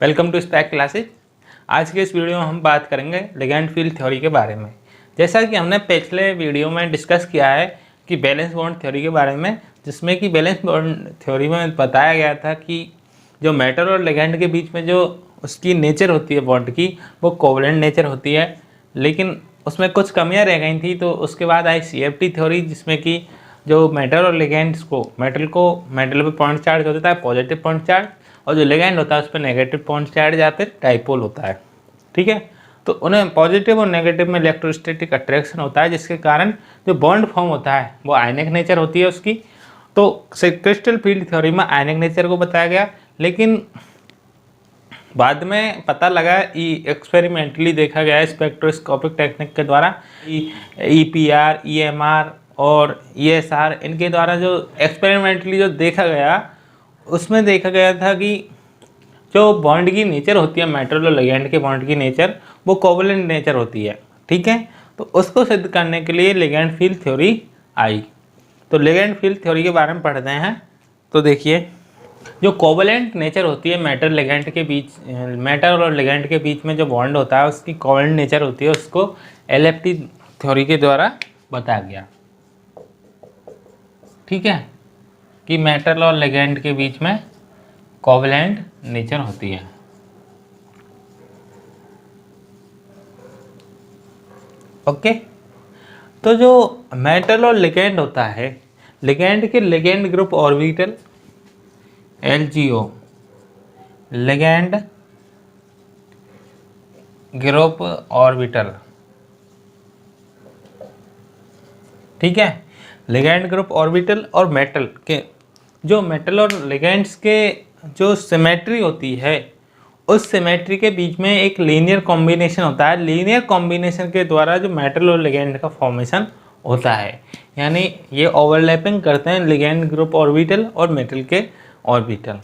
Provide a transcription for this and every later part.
Welcome to SPAC classes. आज के इस वीडियो में हम बात करेंगे लिगैंड फील्ड थ्योरी के बारे में। जैसा कि हमने पिछले वीडियो में डिस्कस किया है कि बैलेंस बॉन्ड थ्योरी के बारे में, जिसमें कि बैलेंस बॉन्ड थ्योरी में बताया गया था कि जो मेटल और लिगैंड के बीच में जो उसकी नेचर होती है बॉन्ड की, वो कोवलेंट नेचर होती है, लेकिन उसमें कुछ कमियाँ रह गई थी। तो उसके बाद आई CFT थ्योरी, जिसमें कि जो मेटल और लिगैंड्स को मेटल पे पॉइंट चार्ज होता है पॉजिटिव पॉइंट चार्ज, और जो लिगैंड होता है उस पर नेगेटिव पॉइंट चार्ज या फिर डाइपोल होता है। ठीक है, तो उन्हें पॉजिटिव और नेगेटिव में इलेक्ट्रोस्टैटिक अट्रैक्शन होता है, जिसके कारण जो बॉन्ड फॉर्म होता है वो आयनिक नेचर होती है उसकी। तो क्रिस्टल फील्ड थ्योरी में आयनिक नेचर को बताया गया, लेकिन बाद में पता लगा, एक्सपेरिमेंटली देखा गया स्पेक्ट्रोस्कोपिक टेक्निक के द्वारा, EPR, EMR और ESR, इनके द्वारा जो एक्सपेरिमेंटली जो देखा गया, उसमें देखा गया था कि जो बॉन्ड की नेचर होती है, मेटल और लिगैंड के बॉन्ड की नेचर, वो कोवलेंट नेचर होती है। ठीक है, तो उसको सिद्ध करने के लिए लिगैंड फील्ड थ्योरी आई। तो लिगैंड फील्ड थ्योरी के बारे में पढ़ते हैं। तो देखिए, जो कोवलेंट नेचर होती है मेटल और लिगैंड के बीच में जो बॉन्ड होता है, उसकी कोवलेंट नेचर होती है, उसको LFT थ्योरी के द्वारा बताया गया। ठीक है, कि मेटल और लिगैंड के बीच में कोवलेंट नेचर होती है। ओके, तो जो मेटल और लिगैंड होता है, लिगैंड के ligand group orbital LGO, ligand group orbital. ठीक है, लिगैंड ग्रुप ऑर्बिटल और मेटल और लिगैंड्स के जो सिमेट्री होती है, उस सिमेट्री के बीच में एक लीनियर कॉम्बिनेशन होता है। लीनियर कॉम्बिनेशन के द्वारा जो मेटल और लिगैंड का फॉर्मेशन होता है, यानी ये ओवरलैपिंग करते हैं लिगैंड ग्रुप ऑर्बिटल और मेटल के ऑर्बिटल।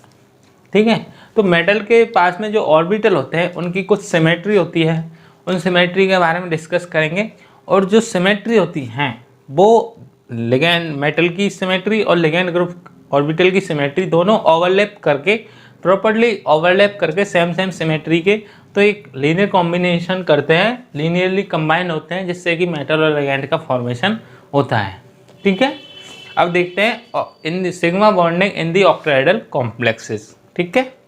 ठीक है, तो मेटल के पास में जो ऑर्बिटल होते हैं उनकी कुछ सिमेट्री होती है, उन सिमेट्री के बारे में डिस्कस करेंगे। और जो सिमेट्री होती हैं वो मेटल की सिमेट्री और लिगैंड ग्रुप ऑर्बिटल की सिमेट्री दोनों प्रॉपर्ली ओवरलैप करके सेम सिमेट्री के, तो एक लीनियर कॉम्बिनेशन करते हैं, लीनियरली कंबाइन होते हैं, जिससे कि मेटल और लिगैंड का फॉर्मेशन होता है। ठीक है, अब देखते हैं in the sigma bonding in the octahedral complexes. ठीक है,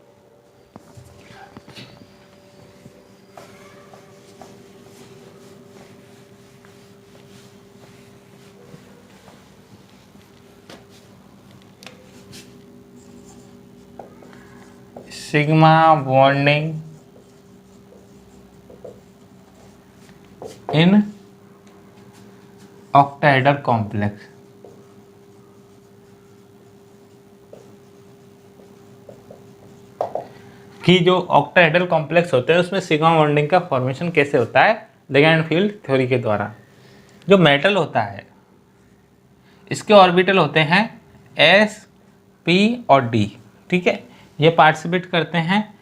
sigma bonding in octahedral complex. कि जो ऑक्टाहेड्रल कॉम्प्लेक्स होते हैं उसमें सिग्मा बॉन्डिंग का फॉर्मेशन कैसे होता है लिगैंड फील्ड थ्योरी के द्वारा। जो मेटल होता है, इसके ऑर्बिटल होते हैं S, P और D। ठीक है, ये पार्टिसिपेट करते हैं।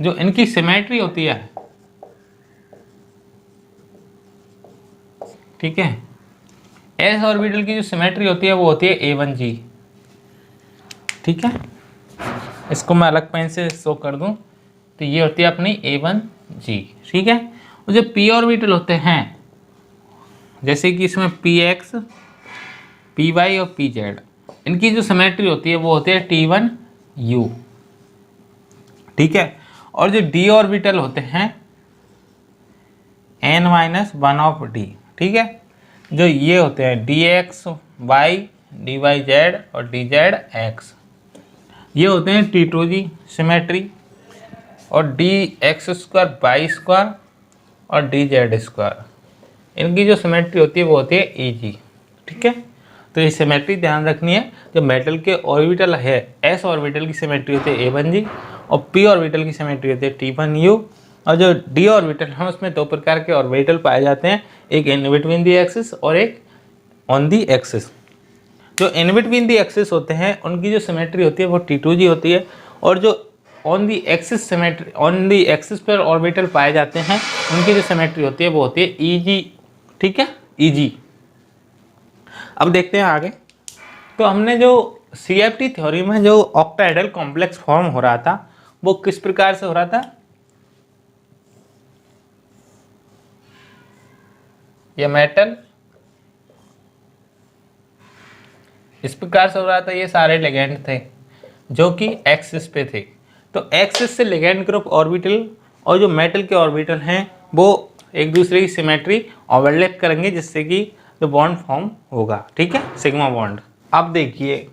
जो इनकी सिमेट्री होती है, ठीक है, S ऑर्बिटल की जो सिमेट्री होती है वो होती है A1G। ठीक है, इसको मैं अलग पेन से शो कर दूं, तो ये होती है अपनी A1G। ठीक है, और जो P ऑर्बिटल होते हैं, जैसे कि इसमें PX, PY और PZ, इनकी जो सिमेट्री होती है वो होती है T1U। ठीक है, और जो D ऑर्बिटल होते हैं N-1 ऑफ D। ठीक है, जो ये होते हैं DXY, DYZ और DZX, ये होते हैं T2G सिमेट्री, और DX2Y2 और DZ2, इनकी जो सिमेट्री होती है वो होती है EG। ठीक है, तो ये सिमेट्री ध्यान रखनी है। जो मेटल के ऑर्बिटल है, S ऑर्बिटल की सिमेट्री होती है A1G, और P ऑर्बिटल की सिमेट्री होती है T1U, और जो D ऑर्बिटल है उसमें दो प्रकार के ऑर्बिटल पाए जाते हैं, एक इन बिटवीन दी एक्सिस और एक ऑन दी एक्सिस। जो इन बिटवीन दी एक्सिस होते हैं उनकी जो सिमेट्री होती है वो T2G होती है, और जो ऑन दी एक्सिस पर ऑर्बिटल पाए जाते हैं उनकी जो सिमेट्री होती है वो होती है EG। ठीक है, EG। अब देखते हैं आगे। तो हमने जो CFT थ्योरी में जो ऑक्टाहेड्रल कॉम्प्लेक्स फॉर्म हो रहा था वो किस प्रकार से हो रहा था, ये मेटल इस प्रकार से हो रहा था। ये सारे लिगेंड थे जो कि एक्सिस पे थे। तो एक्सिस से लिगेंड ग्रुप ऑर्बिटल और जो मेटल के ऑर्बिटल हैं वो एक दूसरे की सिमेट्री ओवरलैप करेंगे, जिससे कि जो बॉन्ड फॉर्म होगा, ठीक है, सिग्मा बॉन्ड। अब देखिए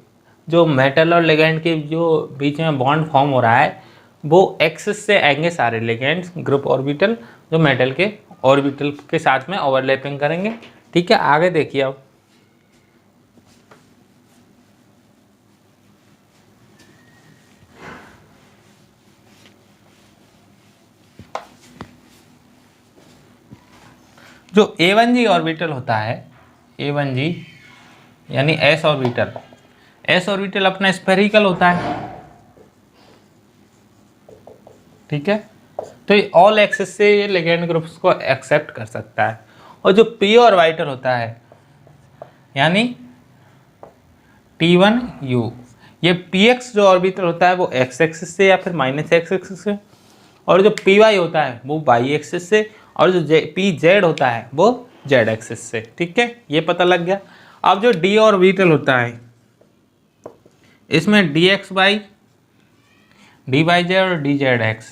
जो मेटल और लिगेंड के जो बीच में बॉन्ड फॉर्म हो रहा है वो एक्सिस से आएंगे सारे लिगेंड्स ग्रुप ऑर्बिटल जो मेटल के ऑर्बिटल के साथ में ओवरलैपिंग करेंगे, ठीक है। आगे देखिए अब जो A1G ऑर्बिटल होता है, A1G यानी S ऑर्बिटल, S ऑर्बिटल अपना स्फेरिकल होता है, ठीक है। तो ये ऑल एक्सिस से ये लिगेंड ग्रुप्स को एक्सेप्ट कर सकता है। और जो P ऑर्बिटल होता है यानी T1U, ये PX जो ऑर्बिटल होता है वो x एक्सिस से या फिर माइनस x एक्सिस से, और जो PY होता है वो y एक्सिस से, और जो PZ होता है वो z एक्सिस से, ठीक है, ये पता लग गया। अब जो D ऑर्बिटल होता है इसमें dx/dy और dzx,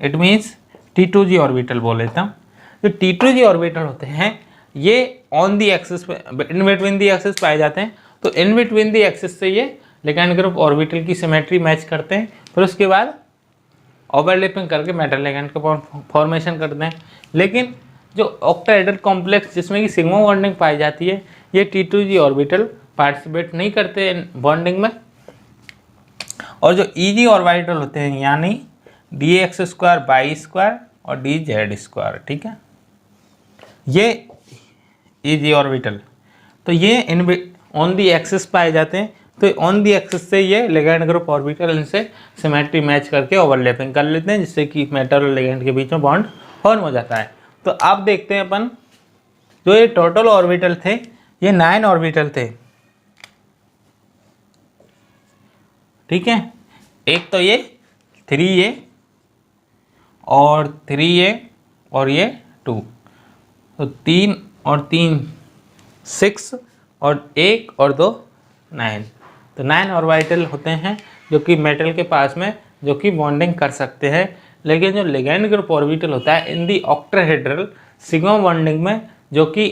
it means T2G orbital बोल लेता हूँ। जो T2G ऑर्बिटल होते हैं ये ऑन दी एक्सिस पे, इन बिटवीन दी एक्सिस पाए जाते हैं। तो इन बिटवीन दी एक्सिस से ये लिगेंड ग्रुप ऑर्बिटल की सिमेट्री मैच करते हैं, फिर उसके बाद ओवरलैपिंग करके मेटल लिगेंड का फॉर्मेशन करते हैं। लेकिन जो ऑक्टाहेड्रल कॉम्प्लेक्स जिसमें कि सिग्मा बॉन्डिंग पाई जाती है, ये T2G ऑर्बिटल पार्टिसिपेट नहीं करते बॉन्डिंग में। और जो EG ऑर्बिटल होते हैं यानी dx² y² और dz², ठीक है, ये EG ऑर्बिटल, तो ये इन ऑन दी एक्सिस पाए जाते हैं। तो ऑन दी एक्सिस से ये लिगेंड ग्रुप ऑर्बिटल इनसे सिमेट्री मैच करके ओवरलैपिंग कर लेते हैं, जिससे कि मेटल और लिगेंड के बीच में बॉन्ड फॉर्म हो जाता है। तो अब देखते हैं अपन जो ये टोटल ऑर्बिटल थे ये 9 ऑर्बिटल थे, ठीक है। एक तो ये 3a और 3a और ये 2, तो 3 और 3 6 और 1 और 2 9, तो 9 ऑर्बिटल होते हैं जो कि मेटल के पास में जो कि बॉन्डिंग कर सकते हैं। लेकिन जो लिगेंड ग्रुप ऑर्बिटल होता है इन दी ऑक्टाहेड्रल सिग्मा बॉन्डिंग में जो कि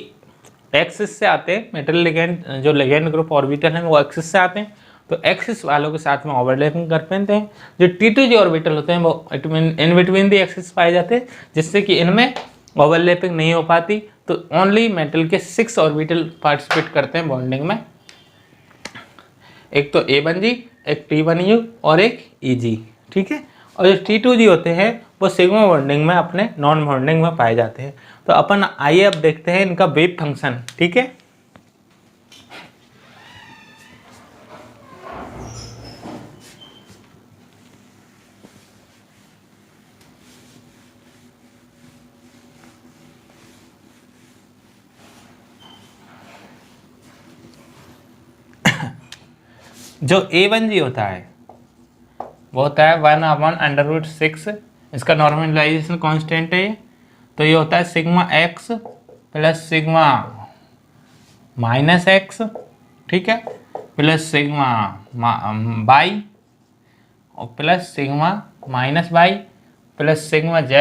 एक्सिस से आते हैं, मेटल लिगेंड जो लिगेंड ग्रुप ऑर्बिटल हैं वो एक्सिस से आते हैं, तो एक्सिस वालों के साथ में ओवरलैपिंग कर पाते हैं। जो T2G ऑर्बिटल होते हैं वो इन बिटवीन दी एक्सिस पाए जाते हैं, जिससे कि इनमें ओवरलैपिंग नहीं हो पाती। तो ओनली मेटल के 6 ऑर्बिटल पार्टिसिपेट करते हैं बॉन्डिंग में, एक तो A1G, एक T1U और एक EG, ठीक है। और जो T2G होते हैं वो सिग्मा बॉन्डिंग में अपने नॉन बॉन्डिंग में पाए जाते हैं। तो अपन आइए अब देखते हैं इनका वेव फंक्शन, ठीक है। जो A1G होता है वो होता है 1/√6, इसका नॉर्मलाइजेशन कांस्टेंट है। तो ये होता है sigma x plus sigma minus x, ठीक है, प्लस सिग्मा y और plus sigma minus y plus sigma z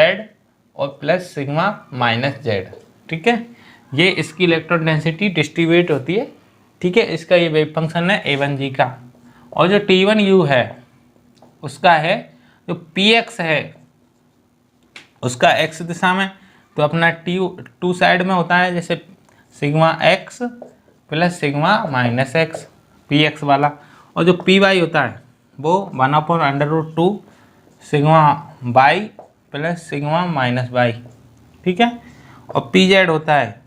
और प्लस सिग्मा माइनस z, ठीक है। ये इसकी इलेक्ट्रॉन डेंसिटी डिस्ट्रीब्यूट होती है, ठीक है। इसका ये वेव फंक्शन है A1G का। और जो T1U है उसका है जो Px है उसका x दिशा में, तो अपना टू साइड में होता है, जैसे sigma x plus sigma minus x Px वाला। और जो Py होता है वो 1/√2 sigma y plus sigma minus y, ठीक है। और Pz होता है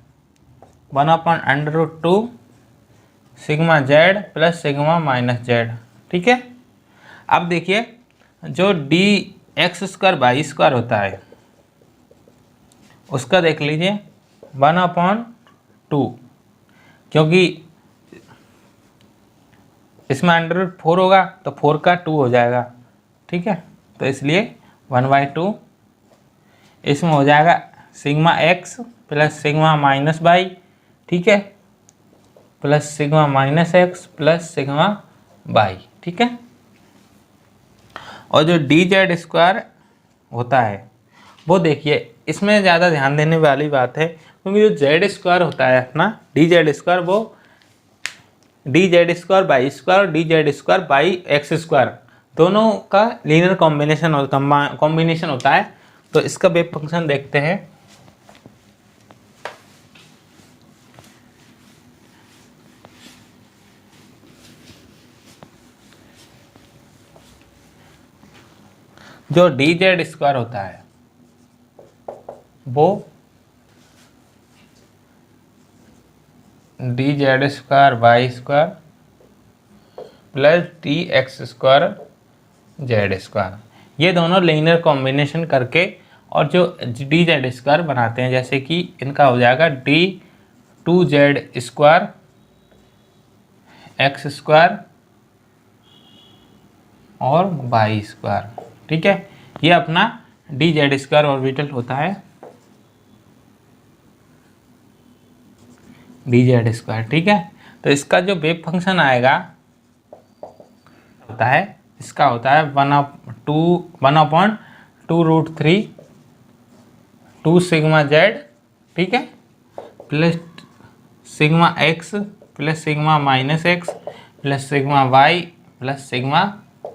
1/√2 sigma z plus sigma minus z, ठीक है। अब देखिए जो dx² y² होता है उसका देख लीजिए 1/2, क्योंकि इसमें √4 होगा तो 4 का 2 हो जाएगा, ठीक है, तो इसलिए 1/2 इसमें हो जाएगा sigma x plus sigma minus by, ठीक है, plus sigma minus x plus sigma by, ठीक है। और जो डी जेड स्क्वायर होता है वो देखिए इसमें ज़्यादा ध्यान देने वाली बात है, क्योंकि जो जेड स्क्वायर होता है अपना डी जेड स्क्वायर, वो d z square by square और d z square by x square दोनों का लीनियर कॉम्बिनेशन होता है। तो इसका वेव फंक्शन देखते हैं। जो डी जेड स्क्वायर होता है वो d z square y square plus d x square z square, ये दोनों लीनियर कॉम्बिनेशन करके और जो डी जेड स्क्वायर बनाते हैं, जैसे कि इनका हो जाएगा D 2z square x square और वाई स्क्वायर, ठीक है। ये अपना डी जेड स्क्वायर ऑर्बिटल होता है, डी जेड स्क्वायर, ठीक है। तो इसका जो वेव फंक्शन आएगा होता है, इसका होता है 1/2√3 2 सिग्मा जेड, ठीक है, plus sigma x plus sigma minus x plus sigma y plus sigma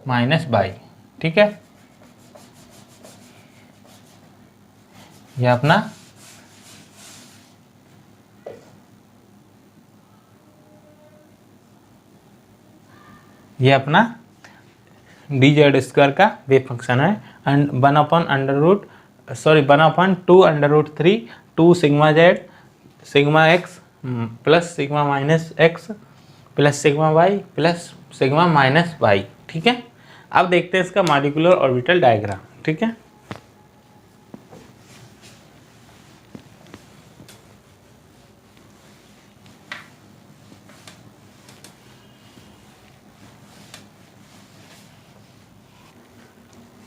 minus y, ठीक है। यह अपना डी जेड स्क्वायर का वेव फंक्शन है। And 1/2√3 2 sigma z sigma x plus sigma minus x plus sigma y plus sigma minus y, ठीक है। अब देखते हैं इसका मॉलिक्यूलर ऑर्बिटल डायग्राम, ठीक है।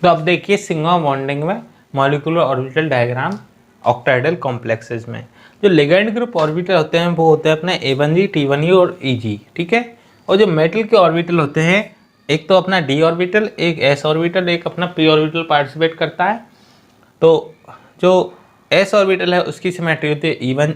तो अब देखिए सिग्मा बॉन्डिंग में molecular orbital diagram octahedral complexes में जो लिगैंड ग्रुप ऑर्बिटल होते हैं वो होते हैं अपने A1G, T1E और EG, ठीक है। और जो मेटल के ऑर्बिटल होते हैं, एक तो अपना D ऑर्बिटल, एक S ऑर्बिटल, एक अपना P ऑर्बिटल पार्टिसिपेट करता है। तो जो S ऑर्बिटल है उसकी सिमेट्री होती है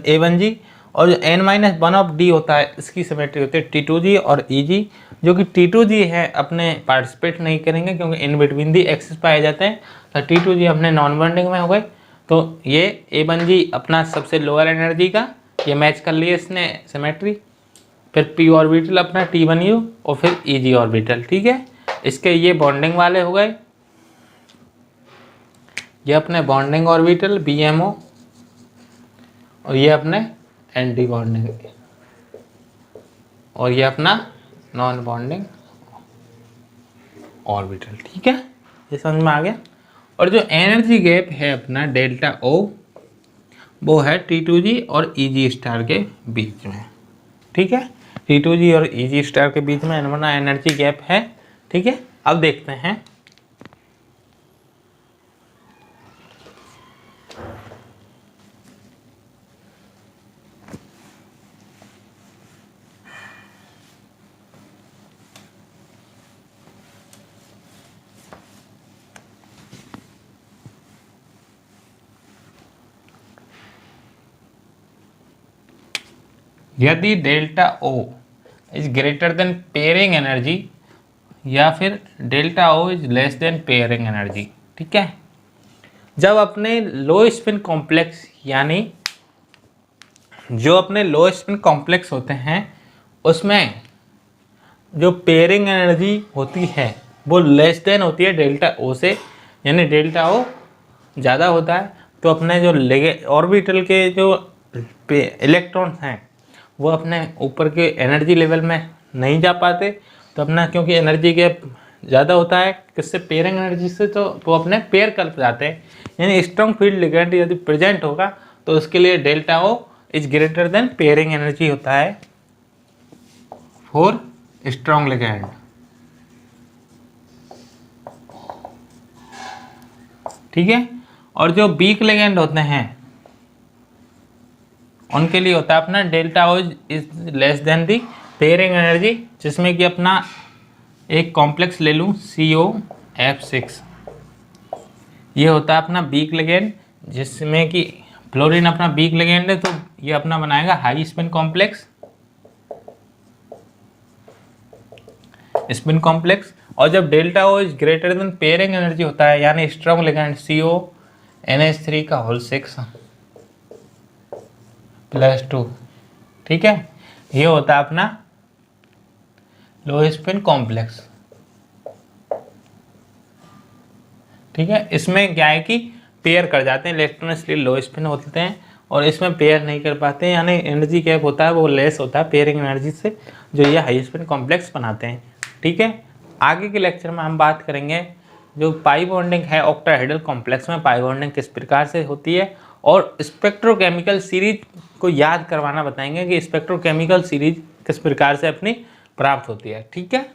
A1G, और जो n-1 ऑफ D होता है इसकी सिमेट्री होती है T2G और EG, जो कि T2G है अपने पार्टिसिपेट नहीं करेंगे क्योंकि इन बिटवीन दी एक्सिस पाए जाते हैं। तो T2G अपने नॉन बॉन्डिंग में हो गए। तो ये A1G अपना सबसे लोअर एनर्जी का, ये मैच कर लिए इसने सिमेट्री। फिर P ऑर्बिटल अपना T1U और फिर EG ऑर्बिटल, ठीक है। इसके ये बॉन्डिंग वाले हो गए, ये अपने बॉन्डिंग ऑर्बिटल BMO, और ये अपने एंटी बॉन्डिंग, और ये अपना नॉन बॉन्डिंग ऑर्बिटल, ठीक है। ये समझ में आ गया। और जो एनर्जी गैप है अपना डेल्टा O, वो है T2G और EG स्टार के बीच में, ठीक है। T2G और EG स्टार के बीच में अपना एनर्जी गैप है, ठीक है। अब देखते हैं यदि delta O is greater than pairing energy या फिर delta O is less then pairing energy, ठीक है। जब अपने लो स्पिन कॉम्प्लेक्स, यानी जो अपने लो स्पिन कॉम्प्लेक्स होते हैं उसमें जो पेयरिंग एनर्जी होती है वो लेस देन होती है डेल्टा O से, यानी डेल्टा O ज़्यादा होता है, तो अपने जो ऑर्बिटल के जो इलेक्ट्रॉन्स हैं वो अपने ऊपर के एनर्जी लेवल में नहीं जा पाते। तो अपना क्योंकि एनर्जी गैप ज़्यादा होता है किससे, पेयरिंग एनर्जी से, तो वो अपने पेयर कर जाते हैं। यानी स्ट्रॉन्ग फील्ड लिगैंड यदि प्रेजेंट होगा तो उसके लिए delta O is greater than pairing energy होता है फॉर स्ट्रॉन्ग लिगैंड। ठीक है। और जो वीक लिगेंड होते हैं उनके लिए होता है अपना delta o is less than the pairing energy, जिसमें कि अपना एक कॉम्प्लेक्स ले लूँ COF6, ये होता है अपना वीक लिगेंड, जिसमें कि फ्लोरीन अपना वीक लिगेंड है, तो ये अपना बनाएगा high spin complex, spin complex. और जब delta o is greater than pairing energy होता है, यानी स्ट्रॉन्ग लिगेंड CONH3 का होल 6 +2, ठीक है, ये होता है अपना लो स्पिन कॉम्प्लेक्स, ठीक है। इसमें क्या है कि पेयर कर जाते हैं इलेक्ट्रॉन, इसलिए लो स्पिन होते हैं, और इसमें पेयर नहीं कर पाते हैं, यानी एनर्जी गैप होता है वो लेस होता है पेयरिंग एनर्जी से, जो ये हाई स्पिन कॉम्प्लेक्स बनाते हैं, ठीक है। आगे के लेक्चर में हम बात करेंगे जो पाई बॉन्डिंग है ऑक्टाहेड्रल कॉम्प्लेक्स में, पाई बॉन्डिंग किस प्रकार से होती है, और स्पेक्ट्रोकेमिकल सीरीज को याद करवाना बताएंगे कि स्पेक्ट्रोकेमिकल सीरीज किस प्रकार से अपनी प्राप्त होती है, ठीक है।